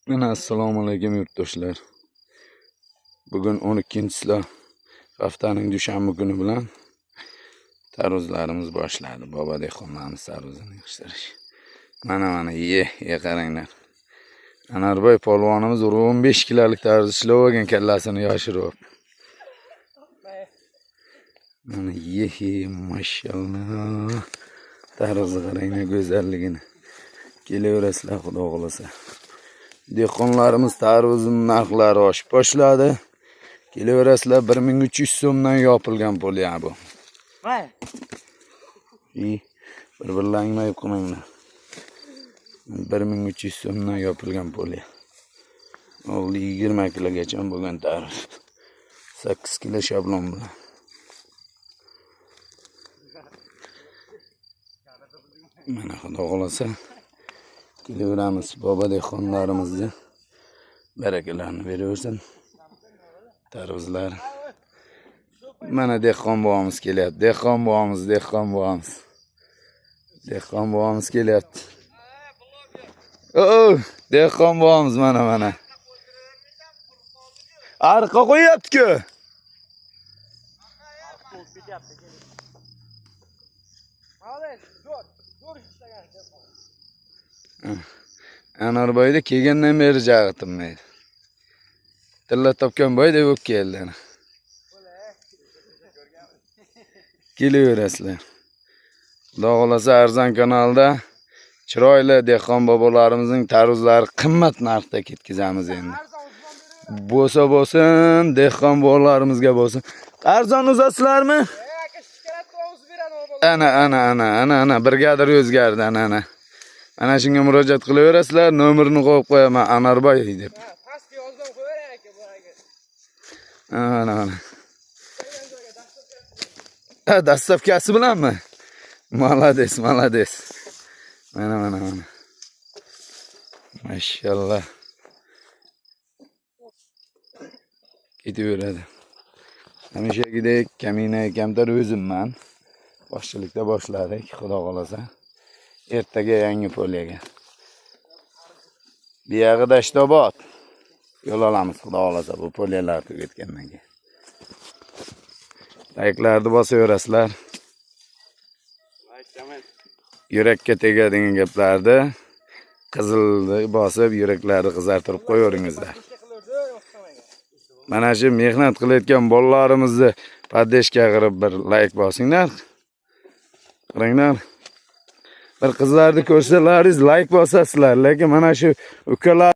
Assalomu alaykum yurtdoshlar. Bugun 12-silo haftaning dushanba kuni bilan tarvuzlarimiz boshladi. Bobo dehqonlarimiz tarvuzini yig'ishtirish. Mana ye qaranglar. Anarboy polvonimiz 15 kilolik tarvuz ishlab olgan, kallasini yoshirib. Mana ye mashallah. Tarvuzni qaranglar go'zalligini. Kelaverasizlar xudo xolasa. Dehqonlarimiz tarvuzining narxlari oshib boshladi. Kelaverasizlar 1300 so'mdan yopilgan polya bu. Bir-birlangmay qo'ymanglar. 1300 so'mdan yopilgan polya. Oldi 20 kilogacha bo'lgan tarvuz. 8 kilo shablon bilan. Mana xudo xolasa kelaveramiz. Bobo dehqonlarimizni barakalarni beraversin. Tarvuzlar. Mana dehqon bobomiz kelyapti. Dehqon bobomiz kelyapti. Dehqon bobomiz mana. Arqa qo'yapti-ku. Anarboyda kelgandan beri jag'itimmaydi. Tilla topgan boyda bo'lib keldi. Kelaverasizlar. Xudo xolasa Arzon kanalida chiroyli dehqon bobolarimizning tarvuzlari qimmat narxda ketkazamiz endi. Bo'lsin, dehqon bobolarimizga bo'lsin. Arzon uzasizlarmi? Ana, brigadir o'zgardi, ana. Mana shunga murojaat qilaverasizlar, nomerini qo'yib qo'yaman, Anarboy deb. Pastga yozdan qo'yaver aka bularga. Ana. Dastavkasi bilanmi? Malades. Mana. Mashallah. Ketaveradi. Hamishagidek kamina kamtar o'zimman. Boshchilikda boshladik, xudo xolasa. Ertaga yangi polyaga. Buyog'i Dashtobod. Yo'l olamiz, xudo xolasa, bu polyalar tugatgandan keyin. Layklarni bosaverasizlar. Yurakka tegadigan gaplarni qizilni bosib, yuraklarni qizartirib qo'yaveringizlar. Mana shu mehnat qilayotgan bolalarimizni poddeshka qilib bir layk bosinglar. Qaranglar. Bir qizlarni ko'rsalaringiz layk bosasizlar, lekin mana shu ukalar